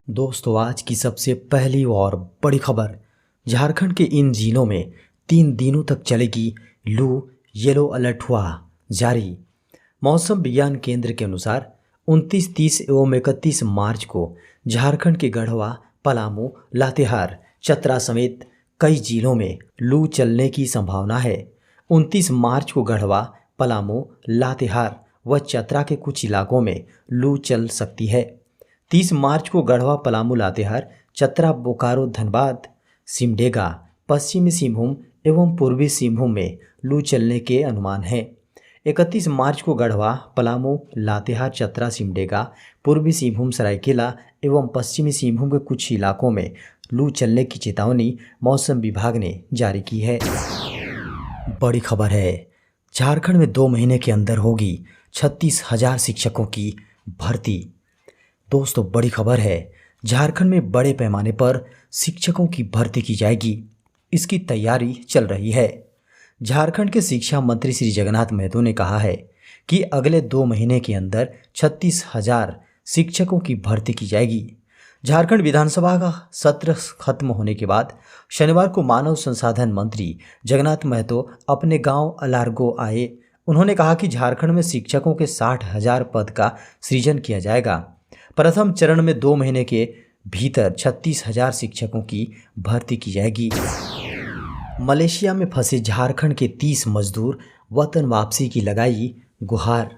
दोस्तों, आज की सबसे पहली और बड़ी खबर। झारखंड के इन जिलों में 3 दिनों तक चलेगी लू। येलो अलर्ट हुआ जारी। मौसम विज्ञान केंद्र के अनुसार 29, 30 एवं 31 मार्च को झारखंड के गढ़वा, पलामू, लातेहार, चतरा समेत कई जिलों में लू चलने की संभावना है। 29 मार्च को गढ़वा, पलामू, लातेहार व चतरा के कुछ इलाकों में लू चल सकती है। 30 मार्च को गढ़वा, पलामू, लातेहार, चतरा, बोकारो, धनबाद, सिमडेगा, पश्चिमी सिंहभूम एवं पूर्वी सिंहभूम में लू चलने के अनुमान है। 31 मार्च को गढ़वा, पलामू, लातेहार, चतरा, सिमडेगा, पूर्वी सिंहभूम, सरायकेला एवं पश्चिमी सिंहभूम के कुछ इलाकों में लू चलने की चेतावनी मौसम विभाग ने जारी की है। बड़ी खबर है, झारखंड में 2 महीने के अंदर होगी 36,000 शिक्षकों की भर्ती। दोस्तों, बड़ी खबर है, झारखंड में बड़े पैमाने पर शिक्षकों की भर्ती की जाएगी। इसकी तैयारी चल रही है। झारखंड के शिक्षा मंत्री श्री जगन्नाथ महतो ने कहा है कि अगले 2 महीने के अंदर 36,000 शिक्षकों की भर्ती की जाएगी। झारखंड विधानसभा का सत्र खत्म होने के बाद शनिवार को मानव संसाधन मंत्री जगन्नाथ महतो अपने गांव अलारगो आए। उन्होंने कहा कि झारखंड में शिक्षकों के 60,000 पद का सृजन किया जाएगा। प्रथम चरण में 2 महीने के भीतर 36,000 शिक्षकों की भर्ती की जाएगी। मलेशिया में फंसे झारखंड के 30 मजदूर वतन वापसी की लगाई गुहार।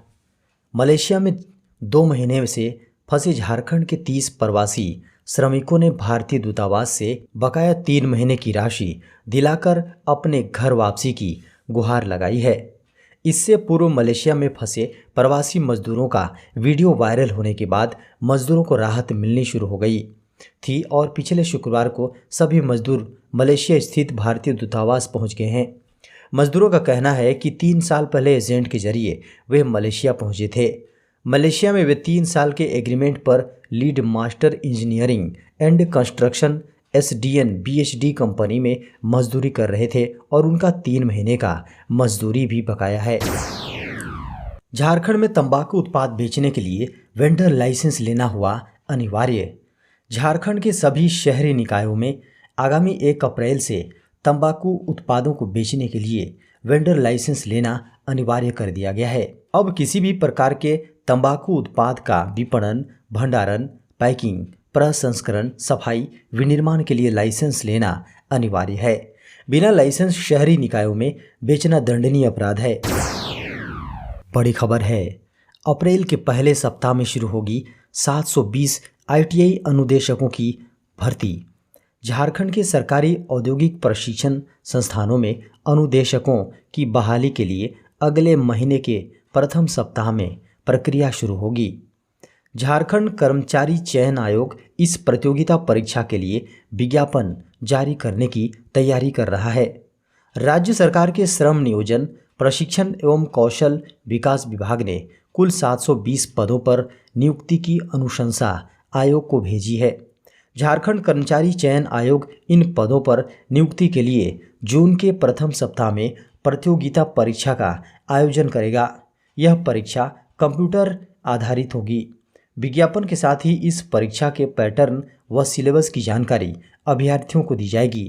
मलेशिया में 2 महीने से फंसे झारखंड के 30 प्रवासी श्रमिकों ने भारतीय दूतावास से बकाया 3 महीने की राशि दिलाकर अपने घर वापसी की गुहार लगाई है। इससे पूर्व मलेशिया में फंसे प्रवासी मजदूरों का वीडियो वायरल होने के बाद मजदूरों को राहत मिलनी शुरू हो गई थी और पिछले शुक्रवार को सभी मजदूर मलेशिया स्थित भारतीय दूतावास पहुंच गए हैं। मजदूरों का कहना है कि 3 साल पहले एजेंट के जरिए वे मलेशिया पहुंचे थे। मलेशिया में वे 3 साल के एग्रीमेंट पर lead master engineering and construction SDN BHD company में मजदूरी कर रहे थे और उनका 3 महीने का मजदूरी भी बकाया है। झारखंड में तंबाकू उत्पाद बेचने के लिए वेंडर लाइसेंस लेना हुआ अनिवार्य। झारखंड के सभी शहरी निकायों में आगामी 1 अप्रैल से तंबाकू उत्पादों को बेचने के लिए वेंडर लाइसेंस लेना अनिवार्य कर दिया गया है। अब किसी भी प्रकार के तंबाकू उत्पाद का विपणन, भंडारण, पैकिंग, प्रसंस्करण, सफाई, विनिर्माण के लिए लाइसेंस लेना अनिवार्य है। बिना लाइसेंस शहरी निकायों में बेचना दंडनीय अपराध है। बड़ी खबर है, अप्रैल के पहले सप्ताह में शुरू होगी 720 ITI अनुदेशकों की भर्ती। झारखंड के सरकारी औद्योगिक प्रशिक्षण संस्थानों में अनुदेशकों की बहाली के लिए अगले महीने के प्रथम सप्ताह में प्रक्रिया शुरू होगी। झारखंड कर्मचारी चयन आयोग इस प्रतियोगिता परीक्षा के लिए विज्ञापन जारी करने की तैयारी कर रहा है। राज्य सरकार के श्रम नियोजन, प्रशिक्षण एवं कौशल विकास विभाग ने कुल 720 पदों पर नियुक्ति की अनुशंसा आयोग को भेजी है। झारखंड कर्मचारी चयन आयोग इन पदों पर नियुक्ति के लिए जून के प्रथम सप्ताह में प्रतियोगिता परीक्षा का आयोजन करेगा। यह परीक्षा कंप्यूटर आधारित होगी। विज्ञापन के साथ ही इस परीक्षा के पैटर्न व सिलेबस की जानकारी अभ्यर्थियों को दी जाएगी।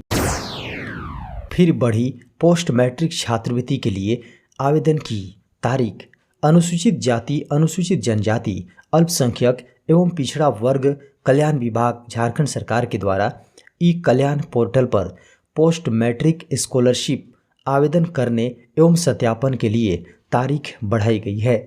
फिर बढ़ी पोस्ट मैट्रिक छात्रवृत्ति के लिए आवेदन की तारीख। अनुसूचित जाति, अनुसूचित जनजाति, अल्पसंख्यक एवं पिछड़ा वर्ग कल्याण विभाग झारखंड सरकार के द्वारा ई कल्याण पोर्टल पर पोस्ट मैट्रिक स्कॉलरशिप आवेदन करने एवं सत्यापन के लिए तारीख बढ़ाई गई है।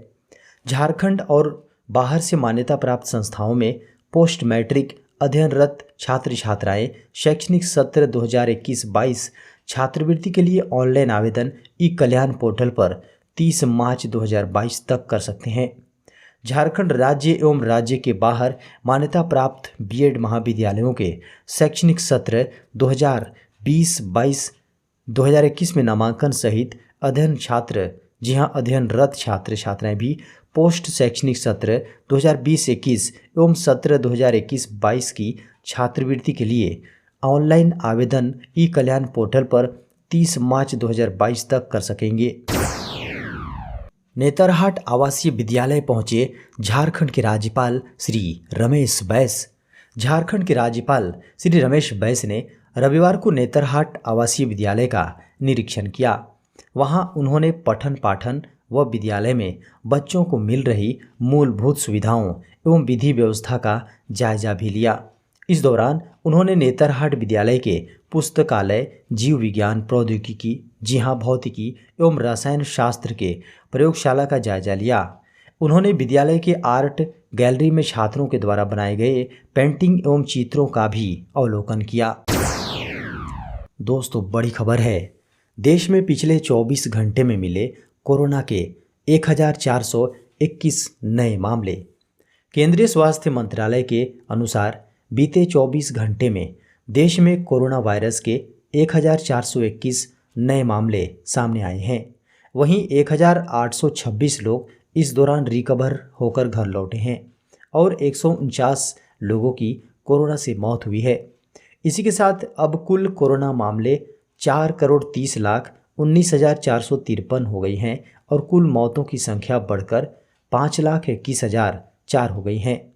झारखंड और बाहर से मान्यता प्राप्त संस्थाओं में पोस्ट मैट्रिक अध्ययनरत छात्र छात्राएं शैक्षणिक सत्र 2021-22 छात्रवृत्ति के लिए ऑनलाइन आवेदन ई कल्याण पोर्टल पर 30 मार्च 2022 तक कर सकते हैं। झारखंड राज्य एवं राज्य के बाहर मान्यता प्राप्त BEd महाविद्यालयों के शैक्षणिक सत्र 2020-22 2021 में नामांकन सहित अध्ययन छात्र, जी हाँ अध्ययनरत छात्र छात्राएं भी पोस्ट शैक्षणिक सत्र 2020-21 एवं सत्र 2021-22 की छात्रवृत्ति के लिए ऑनलाइन आवेदन ई कल्याण पोर्टल पर 30 मार्च 2022 तक कर सकेंगे। नेतरहाट आवासीय विद्यालय पहुंचे झारखंड के राज्यपाल श्री रमेश बैस। झारखंड के राज्यपाल श्री रमेश बैस ने रविवार को नेतरहाट आवासीय विद्यालय का निरीक्षण किया। वहां उन्होंने पठन पाठन व विद्यालय में बच्चों को मिल रही मूलभूत सुविधाओं एवं विधि व्यवस्था का जायजा भी लिया। इस दौरान उन्होंने नेतरहाट विद्यालय के पुस्तकालय, जीव विज्ञान प्रौद्योगिकी, भौतिकी एवं रसायन शास्त्र के प्रयोगशाला का जायजा लिया। उन्होंने विद्यालय के आर्ट गैलरी में छात्रों के द्वारा बनाए गए पेंटिंग एवं चित्रों का भी अवलोकन किया। दोस्तों, बड़ी खबर है। देश में पिछले 24 घंटे में मिले कोरोना के 1421 नए मामले। केंद्रीय स्वास्थ्य मंत्रालय के अनुसार बीते 24 घंटे में देश में कोरोना वायरस के 1421 नए मामले सामने आए हैं। वहीं 1826 लोग इस दौरान रिकवर होकर घर लौटे हैं और 149 लोगों की कोरोना से मौत हुई है। इसी के साथ अब कुल कोरोना मामले 4,30,19,453 हो गई हैं और कुल मौतों की संख्या बढ़कर 5,21,004 हो गई हैं।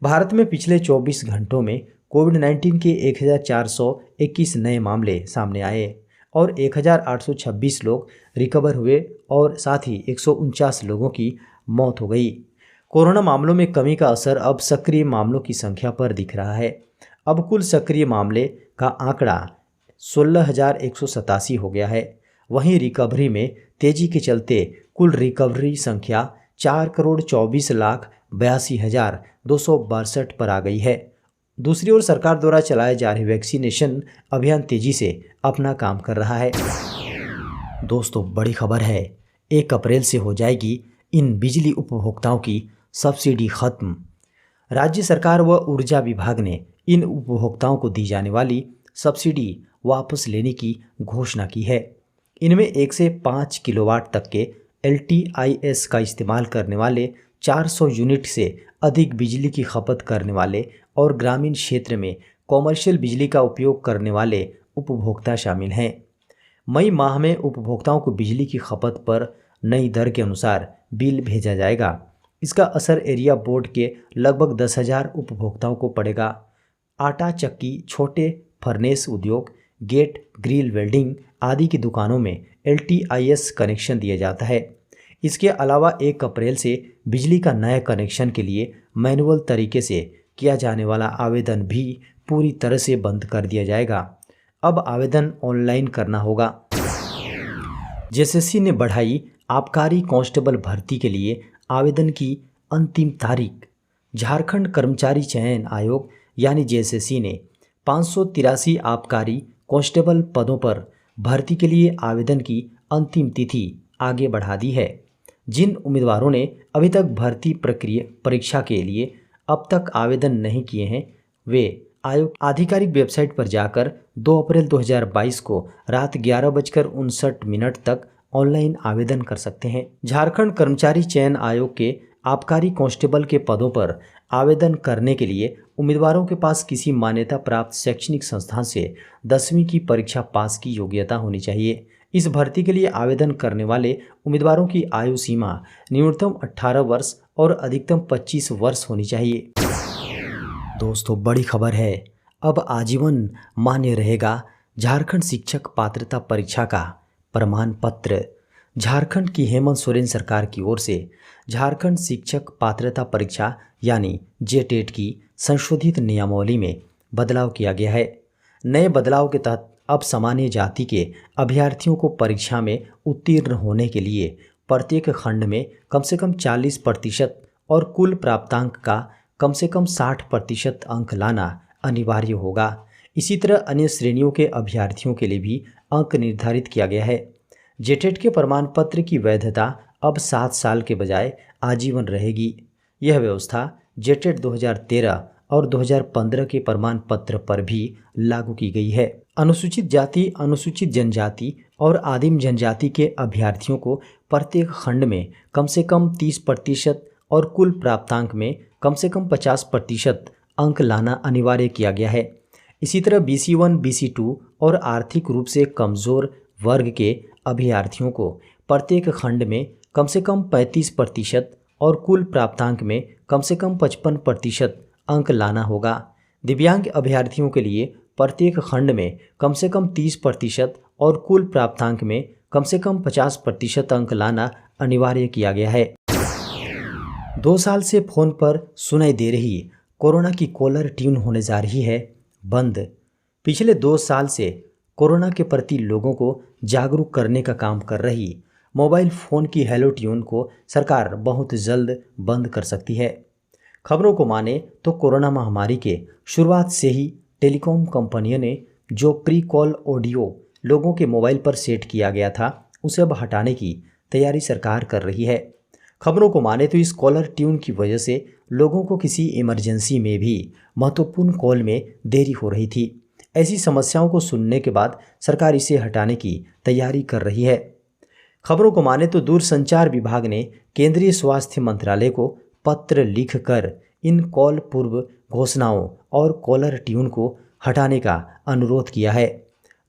भारत में पिछले 24 घंटों में कोविड-19 के 1,421 नए मामले सामने आए और 1,826 लोग रिकवर हुए और साथ ही 149 लोगों की मौत हो गई। कोरोना मामलों में कमी का असर अब सक्रिय मामलों की संख्या पर दिख रहा है। अब कुल सक्रिय मामले का आंकड़ा 16,187 हो गया है। वहीं रिकवरी में तेजी के चलते कुल रिकवरी संख्या 4,24,82,262 पर आ गई है। दूसरी ओर सरकार द्वारा चलाए जा रहे वैक्सीनेशन अभियान तेजी से अपना काम कर रहा है। दोस्तों, बड़ी खबर है। 1 अप्रैल से हो जाएगी इन बिजली उपभोक्ताओं की सब्सिडी खत्म। राज्य सरकार व ऊर्जा विभाग ने इन उपभोक्ताओं को दी जाने वाली सब्सिडी वापस लेने की घोषणा की है। इनमें 1 से 5 किलोवाट तक के LTIS का इस्तेमाल करने वाले 400 यूनिट से अधिक बिजली की खपत करने वाले और ग्रामीण क्षेत्र में कॉमर्शियल बिजली का उपयोग करने वाले उपभोक्ता शामिल हैं। मई माह में उपभोक्ताओं को बिजली की खपत पर नई दर के अनुसार बिल भेजा जाएगा। इसका असर एरिया बोर्ड के लगभग 10,000 उपभोक्ताओं को पड़ेगा। आटा चक्की, छोटे फर्नेस उद्योग, गेट, ग्रिल, वेल्डिंग आदि की दुकानों में LTIS कनेक्शन दिया जाता है। इसके अलावा 1 अप्रैल से बिजली का नया कनेक्शन के लिए मैनुअल तरीके से किया जाने वाला आवेदन भी पूरी तरह से बंद कर दिया जाएगा। अब आवेदन ऑनलाइन करना होगा। JSSC ने बढ़ाई आबकारी कांस्टेबल भर्ती के लिए आवेदन की अंतिम तारीख। झारखंड कर्मचारी चयन आयोग यानी JSSC ने 583 आबकारी कांस्टेबल पदों पर भर्ती के लिए आवेदन की अंतिम तिथि आगे बढ़ा दी है। जिन उम्मीदवारों ने अभी तक भर्ती परीक्षा के लिए अब तक आवेदन नहीं किए हैं, वे आयोग आधिकारिक वेबसाइट पर जाकर 2 अप्रैल 2022 को रात 11:59 तक ऑनलाइन आवेदन कर सकते हैं। झारखंड कर्मचारी चयन आयोग के आबकारी कांस्टेबल के पदों पर आवेदन करने के लिए उम्मीदवारों के पास किसी मान्यता प्राप्त शैक्षणिक संस्थान से 10वीं की परीक्षा पास की योग्यता होनी चाहिए। इस भर्ती के लिए आवेदन करने वाले उम्मीदवारों की आयु सीमा न्यूनतम 18 वर्ष और अधिकतम 25 वर्ष होनी चाहिए। दोस्तों, बड़ी खबर है। अब आजीवन मान्य रहेगा झारखंड शिक्षक पात्रता परीक्षा का प्रमाण पत्र। झारखंड की हेमंत सोरेन सरकार की ओर से झारखंड शिक्षक पात्रता परीक्षा यानी JTET की संशोधित नियमावली में बदलाव किया गया है। नए बदलाव के तहत अब सामान्य जाति के अभ्यर्थियों को परीक्षा में उत्तीर्ण होने के लिए प्रत्येक खंड में कम से कम 40% और कुल प्राप्तांक का कम से कम 60% अंक लाना अनिवार्य होगा। इसी तरह अन्य श्रेणियों के अभ्यर्थियों के लिए भी अंक निर्धारित किया गया है। JTET के प्रमाण पत्र की वैधता अब 7 साल के बजाय आजीवन रहेगी। यह व्यवस्था JTET 2013 और 2015 के प्रमाण पत्र पर भी लागू की गई है। अनुसूचित जाति, अनुसूचित जनजाति और आदिम जनजाति के अभ्यर्थियों को प्रत्येक खंड में कम से कम 30% और कुल प्राप्तांक में कम से कम 50% अंक लाना अनिवार्य किया गया है। इसी तरह BC1, BC2 और आर्थिक रूप से कमज़ोर वर्ग के अभ्यर्थियों को प्रत्येक खंड में कम से कम 35% और कुल प्राप्तांक में कम से कम 55% अंक लाना होगा। दिव्यांग अभ्यर्थियों के लिए प्रत्येक खंड में कम से कम 30% और कुल प्राप्तांक में कम से कम 50% अंक लाना अनिवार्य किया गया है। 2 साल से फोन पर सुनाई दे रही कोरोना की कॉलर ट्यून होने जा रही है बंद। पिछले 2 साल से कोरोना के प्रति लोगों को जागरूक करने का काम कर रही मोबाइल फ़ोन की हेलो ट्यून को सरकार बहुत जल्द बंद कर सकती है। खबरों को माने तो कोरोना महामारी के शुरुआत से ही टेलीकॉम कंपनियों ने जो प्री कॉल ऑडियो लोगों के मोबाइल पर सेट किया गया था उसे अब हटाने की तैयारी सरकार कर रही है। खबरों को माने तो इस कॉलर ट्यून की वजह से लोगों को किसी इमरजेंसी में भी महत्वपूर्ण कॉल में देरी हो रही थी। ऐसी समस्याओं को सुनने के बाद सरकार इसे हटाने की तैयारी कर रही है। खबरों को माने तो दूरसंचार विभाग ने केंद्रीय स्वास्थ्य मंत्रालय को पत्र लिखकर इन कॉल पूर्व घोषणाओं और कॉलर ट्यून को हटाने का अनुरोध किया है।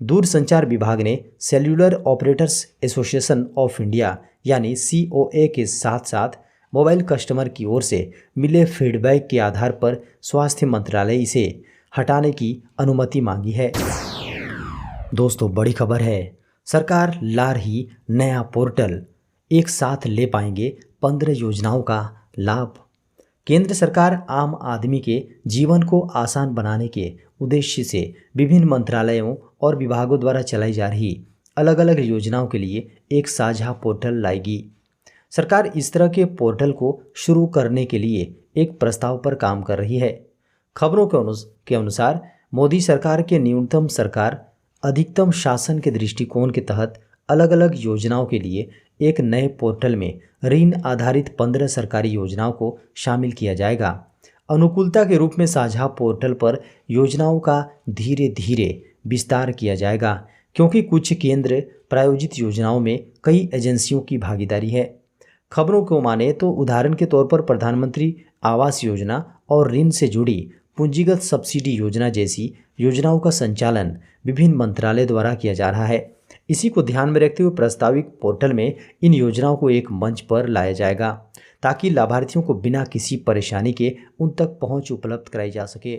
दूरसंचार विभाग ने cellular operators association of India यानी COA के साथ साथ मोबाइल कस्टमर की ओर से मिले फीडबैक के आधार पर स्वास्थ्य मंत्रालय इसे हटाने की अनुमति मांगी है। दोस्तों, बड़ी खबर है, सरकार ला रही नया पोर्टल, एक साथ ले पाएंगे 15 योजनाओं का लाभ। केंद्र सरकार आम आदमी के जीवन को आसान बनाने के उद्देश्य से विभिन्न मंत्रालयों और विभागों द्वारा चलाई जा रही अलग अलग योजनाओं के लिए एक साझा पोर्टल लाएगी। सरकार इस तरह के पोर्टल को शुरू करने के लिए एक प्रस्ताव पर काम कर रही है। खबरों के अनुसार मोदी सरकार के न्यूनतम सरकार अधिकतम शासन के दृष्टिकोण के तहत अलग अलग योजनाओं के लिए एक नए पोर्टल में ऋण आधारित 15 सरकारी योजनाओं को शामिल किया जाएगा। अनुकूलता के रूप में साझा पोर्टल पर योजनाओं का धीरे धीरे विस्तार किया जाएगा, क्योंकि कुछ केंद्र प्रायोजित योजनाओं में कई एजेंसियों की भागीदारी है। खबरों को माने तो उदाहरण के तौर पर प्रधानमंत्री आवास योजना और ऋण से जुड़ी पूंजीगत सब्सिडी योजना जैसी योजनाओं का संचालन विभिन्न मंत्रालय द्वारा किया जा रहा है। इसी को ध्यान में रखते हुए प्रस्तावित पोर्टल में इन योजनाओं को एक मंच पर लाया जाएगा ताकि लाभार्थियों को बिना किसी परेशानी के उन तक पहुंच उपलब्ध कराई जा सके।